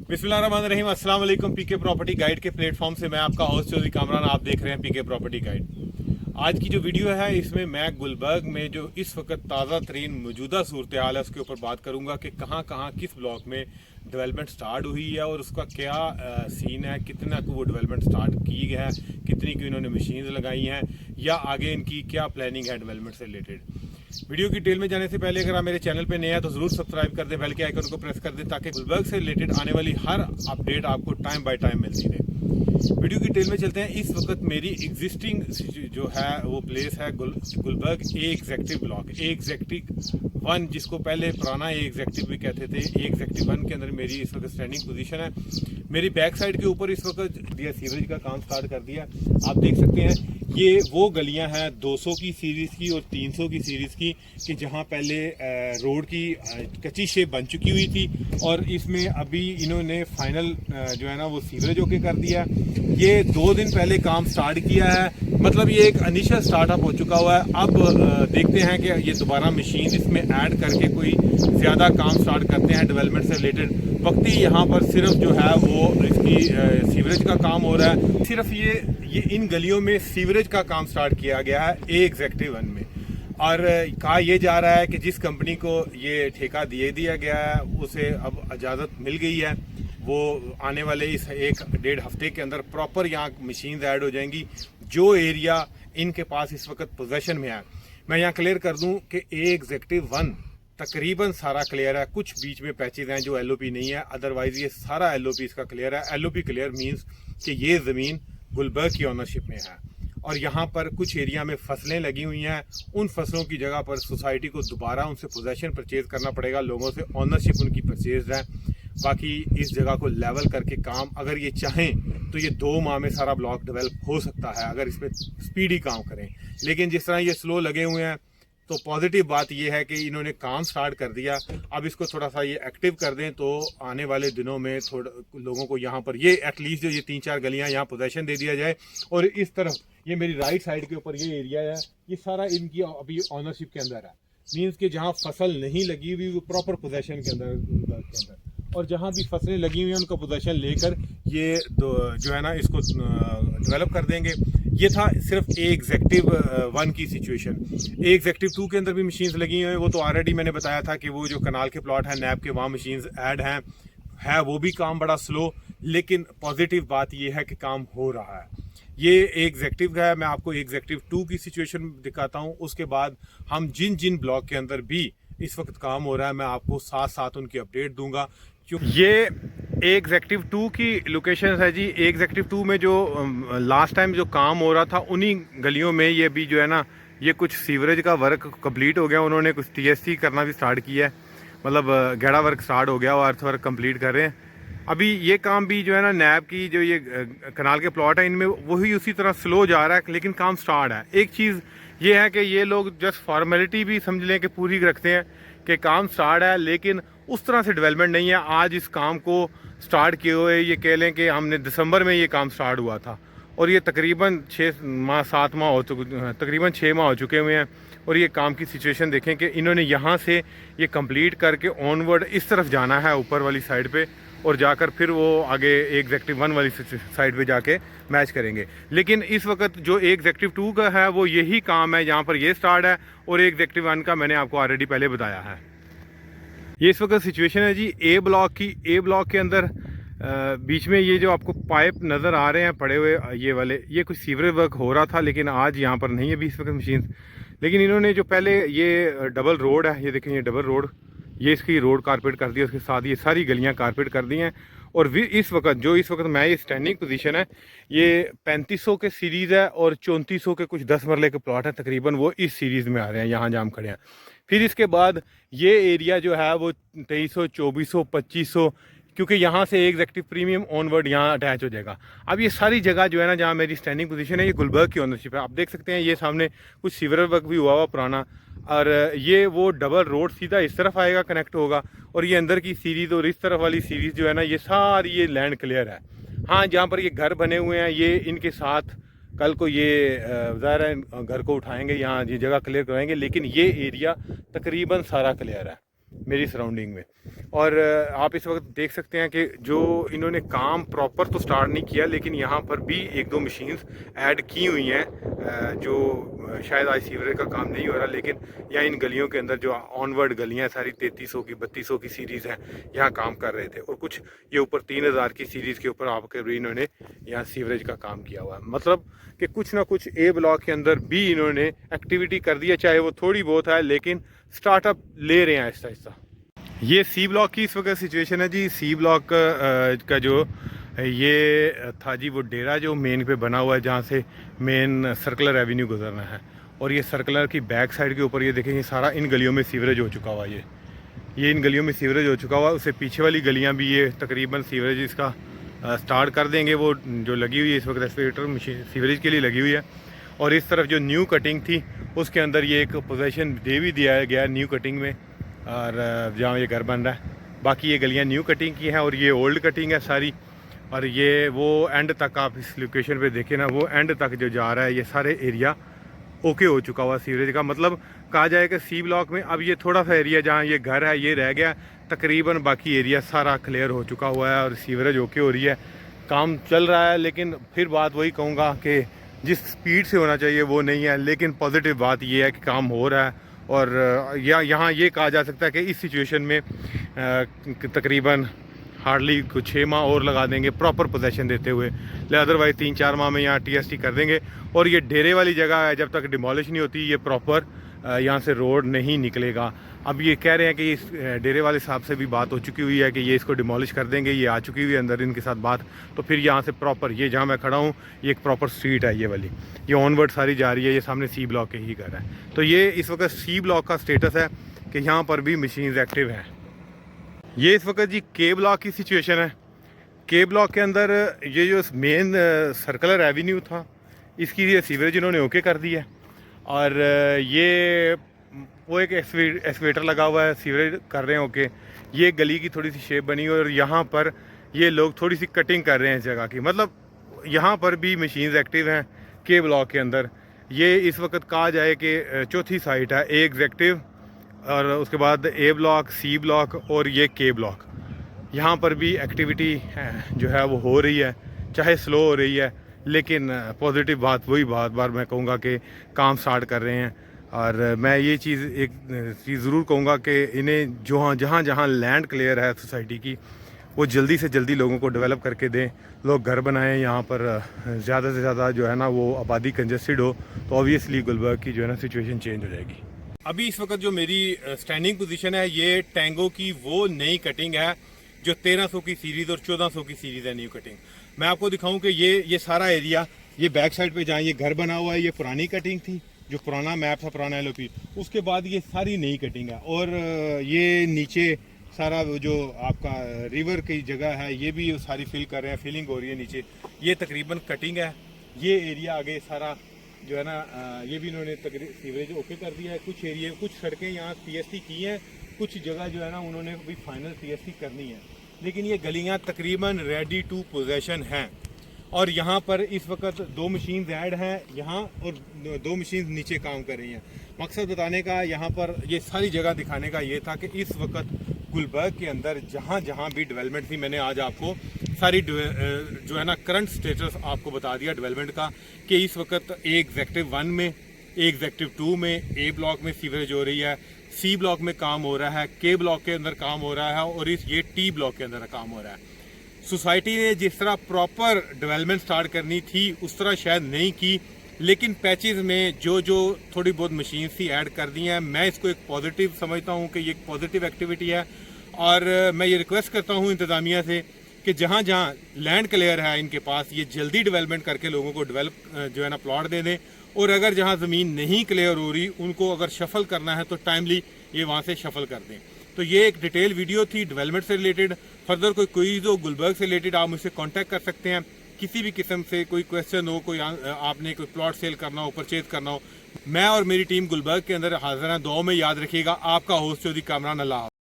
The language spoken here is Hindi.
बिस्मिल्लाहिर्रहमानिर्रहीम। अस्सलाम वालेकुम। पीके प्रॉपर्टी गाइड के प्लेटफॉर्म से मैं आपका होस्ट चौधरी कामरान, आप देख रहे हैं पीके प्रॉपर्टी गाइड। आज की जो वीडियो है इसमें मैं गुलबर्ग में जो इस वक्त ताज़ा तरीन मौजूदा सूरत हाल है उसके ऊपर बात करूंगा कि कहाँ कहाँ किस ब्लॉक में डेवलपमेंट स्टार्ट हुई है और उसका क्या सीन है, कितना को वो डेवलपमेंट स्टार्ट की है, कितनी की इन्होंने मशीन लगाई हैं या आगे इनकी क्या प्लानिंग है डेवलपमेंट से रिलेटेड। वीडियो की डिटेल में जाने से पहले अगर आप मेरे चैनल पे नए हैं तो ज़रूर सब्सक्राइब कर दें, बेल के आइकन को प्रेस कर दें ताकि गुलबर्ग से रिलेटेड आने वाली हर अपडेट आपको टाइम बाय टाइम मिलती रहे। वीडियो की डिटेल में चलते हैं। इस वक्त मेरी एग्जिस्टिंग जो है वो प्लेस है गुलबर्ग ए एग्जेक्टिव ब्लॉक, ए एग्जेक्टिव 1, जिसको पहले पुराना ए एग्जेक्टिव भी कहते थे। ए एग्जेक्टिव 1 के अंदर मेरी इस वक्त स्टैंडिंग पोजीशन है। मेरी बैक साइड के ऊपर इस वक्त दिया सीवरेज का काम स्टार्ट कर दिया। आप देख सकते हैं ये वो गलियां हैं 200 की सीरीज़ की और 300 की सीरीज़ की कि जहां पहले रोड की कच्ची शेप बन चुकी हुई थी और इसमें अभी इन्होंने फाइनल जो है ना वो सीवरेज ओके कर दिया। ये 2 दिन पहले काम स्टार्ट किया है, मतलब ये एक इनिशियल स्टार्टअप हो चुका हुआ है। अब देखते हैं कि ये दोबारा मशीन इसमें ऐड करके कोई ज़्यादा काम स्टार्ट करते हैं डेवलपमेंट से रिलेटेड। वक्ती यहाँ पर सिर्फ जो है वो इसकी सीवरेज का काम हो रहा है। सिर्फ ये इन गलियों में सीवरेज का काम स्टार्ट किया गया है ए एग्जेक्टिव 1 में। और कहा यह जा रहा है कि जिस कंपनी को ये ठेका दिया गया है उसे अब इजाज़त मिल गई है, वो आने वाले इस 1-1.5 हफ्ते के अंदर प्रॉपर यहाँ मशीन ऐड हो जाएंगी जो एरिया इनके पास इस वक्त पोजेशन में है। मैं यहाँ क्लियर कर दूँ कि ए एग्जेक्टिव 1 तकरीबन सारा क्लियर है। कुछ बीच में पैचेज हैं जो एलओपी नहीं है, अदरवाइज ये सारा एलओपी इसका क्लियर है। एलओपी क्लियर मींस कि ये ज़मीन गुलबर्ग की ऑनरशिप में है और यहाँ पर कुछ एरिया में फसलें लगी हुई हैं। उन फसलों की जगह पर सोसाइटी को दोबारा उनसे पोजेशन परचेज करना पड़ेगा, लोगों से ऑनरशिप उनकी परचेज है। बाकी इस जगह को लेवल करके काम अगर ये चाहें तो ये 2 माह में सारा ब्लॉक डेवलप हो सकता है अगर इसमें स्पीडी काम करें। लेकिन जिस तरह ये स्लो लगे हुए हैं तो पॉजिटिव बात यह है कि इन्होंने काम स्टार्ट कर दिया। अब इसको थोड़ा सा ये एक्टिव कर दें तो आने वाले दिनों में थोड़ा लोगों को यहाँ पर ये एटलीस्ट जो ये 3-4 गलियाँ यहाँ पोजेशन दे दिया जाए। और इस तरफ ये मेरी राइट साइड के ऊपर ये एरिया है, ये सारा इनकी अभी ऑनरशिप के अंदर है। मीन्स कि जहाँ फसल नहीं लगी हुई वो प्रॉपर पोजेशन के अंदर और जहाँ भी फसलें लगी हुई हैं उनका पोजेशन लेकर ये जो है ना इसको डेवलप कर देंगे। ये था सिर्फ ए एग्जेक्टिव 1 की सिचुएशन। ए एग्जेक्टिव 2 के अंदर भी मशीन्स लगी हुई हैं, वो तो ऑलरेडी मैंने बताया था कि वो जो कनाल के प्लॉट हैं नैब के वहाँ मशीन्स ऐड हैं, है वो भी काम बड़ा स्लो। लेकिन पॉजिटिव बात ये है कि काम हो रहा है। ये एग्जेक्टिव का है। मैं आपको एग्जेक्टिव 2 की सिचुएशन दिखाता हूँ, उसके बाद हम जिन जिन ब्लॉक के अंदर भी इस वक्त काम हो रहा है मैं आपको साथ साथ उनकी अपडेट दूंगा। ये एग्जेक्टिव 2 की लोकेशन है जी। एग्जेक्टिव 2 में जो लास्ट टाइम जो काम हो रहा था उन्हीं गलियों में ये भी जो है ना ये कुछ सीवरेज का वर्क कंप्लीट हो गया। उन्होंने कुछ टीएससी करना भी स्टार्ट किया है, मतलब गैड़ा वर्क स्टार्ट हो गया और अर्थ वर्क कंप्लीट कर रहे हैं। अभी ये काम भी जो है ना नैब की जो ये कनाल के प्लॉट है इनमें वही उसी तरह स्लो जा रहा है, लेकिन काम स्टार्ट है। एक चीज़ ये है कि ये लोग जस्ट फॉर्मेलिटी भी समझ लें कि पूरी रखते हैं कि काम स्टार्ट है, लेकिन उस तरह से डेवलपमेंट नहीं है। आज इस काम को स्टार्ट किए हुए ये कह लें कि हमने दिसंबर में ये काम स्टार्ट हुआ था और ये तकरीबन 6-7 माह हो चुके, तकरीबन 6 माह हो चुके हुए हैं। और ये काम की सिचुएशन देखें कि इन्होंने यहाँ से ये कंप्लीट करके ऑनवर्ड इस तरफ जाना है ऊपर वाली साइड पे और जाकर फिर वो आगे एग्जेक्टिव 1 वाली साइड पे जाके मैच करेंगे। लेकिन इस वक्त जो एग्जेक्टिव 2 का है वो यही काम है, यहाँ पर ये स्टार्ट है और एग्जेक्टिव 1 का मैंने आपको ऑलरेडी पहले बताया है। ये इस वक्त सिचुएशन है जी ए ब्लॉक की। ए ब्लॉक के अंदर बीच में ये जो आपको पाइप नज़र आ रहे हैं पड़े हुए ये वाले, ये कुछ सीवरेज वर्क हो रहा था लेकिन आज यहाँ पर नहीं है भी इस वक्त मशीन। लेकिन इन्होंने जो पहले ये डबल रोड है, ये देखें ये डबल रोड, ये इसकी रोड कारपेट कर दी है, उसके साथ ये सारी गलियां कारपेट कर दी हैं। और इस वक्त मैं ये स्टैंडिंग पोजीशन है, ये 3500 के सीरीज़ है और 3400 के कुछ 10 मरले के प्लॉट हैं तकरीबन, वो इस सीरीज़ में आ रहे हैं यहाँ जहाँ हम खड़े हैं। फिर इसके बाद ये एरिया जो है वो 2300, 2400, 2500, क्योंकि यहाँ से एग्जेक्टिव प्रीमियम ऑनवर्ड यहाँ अटैच हो जाएगा। अब ये सारी जगह जो है ना जहाँ मेरी स्टैंडिंग पोजीशन है ये गुलबर्ग की ओनरशिप है। आप देख सकते हैं ये सामने कुछ सीवर वर्क भी हुआ पुराना और ये वो डबल रोड सीधा इस तरफ आएगा, कनेक्ट होगा और ये अंदर की सीरीज़ और इस तरफ वाली सीरीज़ जो है ना ये सारी ये लैंड क्लियर है। हाँ, जहाँ पर ये घर बने हुए हैं ये इनके साथ कल को ये ज़ाहिर है घर को उठाएंगे, यहाँ ये जगह क्लियर कराएंगे, लेकिन ये एरिया तकरीबन सारा क्लियर है मेरी सराउंडिंग में। और आप इस वक्त देख सकते हैं कि जो इन्होंने काम प्रॉपर तो स्टार्ट नहीं किया, लेकिन यहाँ पर भी एक दो मशीन्स ऐड की हुई हैं जो शायद आज सीवरेज का काम नहीं हो रहा, लेकिन यहाँ इन गलियों के अंदर जो ऑनवर्ड गलियाँ सारी 3300 की 3200 की सीरीज़ हैं, यहाँ काम कर रहे थे। और कुछ ये ऊपर 3000 की सीरीज़ के ऊपर आपके भी इन्होंने यहाँ सीवरेज का काम किया हुआ है। मतलब कि कुछ ना कुछ ए ब्लॉक के अंदर भी इन्होंने एक्टिविटी कर दी है, चाहे वो थोड़ी बहुत है, लेकिन स्टार्टअप ले रहे हैं आहिस्ता आहिस्ता। ये सी ब्लॉक की इस वक्त सिचुएशन है जी। सी ब्लॉक का जो ये था जी, वो डेरा जो मेन पे बना हुआ है, जहाँ से मेन सर्कुलर एवेन्यू गुजरना है। और ये सर्कुलर की बैक साइड के ऊपर ये देखेंगे सारा इन गलियों में सीवरेज हो चुका हुआ है। ये इन गलियों में सीवरेज हो चुका हुआ है। उससे पीछे वाली गलियाँ भी ये तकरीबन सीवरेज इसका स्टार्ट कर देंगे। वो जो लगी हुई है इस वक्त रेस्पिरेटर मशीन सीवरेज के लिए लगी हुई है। और इस तरफ जो न्यू कटिंग थी उसके अंदर ये एक पोजीशन दे भी दिया गया न्यू कटिंग में, और जहाँ ये घर बन रहा है। बाकी ये गलियाँ न्यू कटिंग की हैं और ये ओल्ड कटिंग है सारी। और ये वो एंड तक आप इस लोकेशन पे देखें ना, वो एंड तक जो जा रहा है ये सारे एरिया ओके हो चुका हुआ सीवरेज का। मतलब कहा जाए कि सी ब्लॉक में अब ये थोड़ा सा एरिया जहाँ ये घर है ये रह गया, तकरीबन बाकी एरिया सारा क्लियर हो चुका हुआ है और सीवरेज ओके हो रही है। काम चल रहा है, लेकिन फिर बात वही कहूँगा कि जिस स्पीड से होना चाहिए वो नहीं है। लेकिन पॉजिटिव बात ये है कि काम हो रहा है। और यहाँ ये कहा जा सकता है कि इस सिचुएशन में तकरीबन हार्डली कुछ 6 माह और लगा देंगे प्रॉपर पोजीशन देते हुए, अदरवाइज़ 3-4 माह में यहाँ टीएसटी कर देंगे। और ये डेरे वाली जगह है, जब तक डिमोलिश नहीं होती ये प्रॉपर यहाँ से रोड नहीं निकलेगा। अब ये कह रहे हैं कि इस डेरे वाले साहब से भी बात हो चुकी हुई है कि ये इसको डिमोलिश कर देंगे, ये आ चुकी हुई है अंदर इनके साथ बात। तो फिर यहाँ से प्रॉपर ये जहाँ मैं खड़ा हूँ ये एक प्रॉपर स्ट्रीट है, ये वाली ये ऑनवर्ड सारी जा रही है। ये सामने सी ब्लॉक के ही घर है। तो ये इस वक्त सी ब्लॉक का स्टेटस है कि यहाँ पर भी मशीन्स एक्टिव हैं। ये इस वक्त जी के ब्लॉक की सिचुएशन है। के ब्लॉक के अंदर ये जो मेन सर्कुलर एवेन्यू था इसकी ये सीवरेज इन्होंने ओके कर दी है। और ये वो एक एक्सवेटर लगा हुआ है, सीवरेज कर रहे हैं ओके। ये गली की थोड़ी सी शेप बनी और यहाँ पर ये लोग थोड़ी सी कटिंग कर रहे हैं इस जगह की। मतलब यहाँ पर भी मशीन्स एक्टिव हैं के ब्लॉक के अंदर। ये इस वक्त कहा जाए कि चौथी साइट है, ए एग्जेक्टिव और उसके बाद ए ब्लॉक, सी ब्लॉक और ये के ब्लॉक। यहाँ पर भी एक्टिविटी जो है वो हो रही है, चाहे स्लो हो रही है, लेकिन पॉजिटिव बात वही बार मैं कहूँगा कि काम स्टार्ट कर रहे हैं। और मैं ये चीज़ एक चीज़ ज़रूर कहूँगा कि इन्हें जहाँ जहाँ लैंड क्लियर है सोसाइटी की, वो जल्दी से जल्दी लोगों को डेवलप करके दें, लोग घर बनाएं यहाँ पर। ज़्यादा से ज़्यादा जो है ना वो आबादी कंजस्टेड हो तो ऑब्वियसली गुलबर्ग की जो है ना सिचुएशन चेंज हो जाएगी। अभी इस वक्त जो मेरी स्टैंडिंग पोजीशन है ये टैंगो की वो नई कटिंग है जो 1300 की सीरीज़ और 1400 की सीरीज़ है न्यू कटिंग। मैं आपको दिखाऊं कि ये सारा एरिया, ये बैक साइड पे जहाँ ये घर बना हुआ है ये पुरानी कटिंग थी, जो पुराना मैप था, पुराना एलओपी। उसके बाद ये सारी नई कटिंग है। और ये नीचे सारा जो आपका रिवर की जगह है ये भी सारी फिल कर रहे हैं, फिलिंग हो रही है नीचे। ये तकरीबन कटिंग है। ये एरिया आगे सारा जो है ना ये भी इन्होंने सीवरेज ओके कर दिया है। कुछ एरिया, कुछ सड़कें यहाँ टीएसटी की हैं, कुछ जगह जो है ना उन्होंने भी फाइनल टीएसटी करनी है। लेकिन ये गलियाँ तकरीबन रेडी टू पोजेशन हैं। और यहाँ पर इस वक्त 2 मशीन ऐड हैं यहाँ और 2 मशीन नीचे काम कर रही हैं। मकसद बताने का, यहाँ पर ये सारी जगह दिखाने का ये था कि इस वक्त गुलबर्ग के अंदर जहाँ जहाँ भी डेवलपमेंट थी, मैंने आज आपको सारी जो है ना करंट स्टेटस आपको बता दिया डेवलपमेंट का, कि इस वक्त ए एग्जेक्टिव 1 में, ए एग्जेक्टिव 2 में ए ब्लॉक में सीवरेज हो रही है, सी ब्लॉक में काम हो रहा है, के ब्लॉक के अंदर काम हो रहा है और ये टी ब्लॉक के अंदर काम हो रहा है। सोसाइटी ने जिस तरह प्रॉपर डेवलपमेंट स्टार्ट करनी थी उस तरह शायद नहीं की, लेकिन पैचेस में जो थोड़ी बहुत मशीन थी ऐड कर दी हैं। मैं इसको एक पॉजिटिव समझता हूँ कि ये एक पॉजिटिव एक्टिविटी है। और मैं ये रिक्वेस्ट करता हूँ इंतज़ामिया से कि जहाँ जहाँ लैंड क्लियर है इनके पास, ये जल्दी डेवलपमेंट करके लोगों को डेवलप जो है ना प्लॉट दे दें। और अगर जहाँ ज़मीन नहीं क्लियर हो रही उनको अगर शफल करना है तो टाइमली ये वहाँ से शफल कर दें। तो ये एक डिटेल वीडियो थी डेवलपमेंट से रिलेटेड। फर्दर कोई जो गुलबर्ग से रिलेटेड आप मुझसे कांटेक्ट कर सकते हैं, किसी भी किस्म से कोई क्वेश्चन हो, कोई आपने कोई प्लॉट सेल करना हो, परचेज करना हो, मैं और मेरी टीम गुलबर्ग के अंदर हाजिर हैं। दुआ में याद रखिएगा। आपका होस्ट चौधरी कामरान। अल्लाह।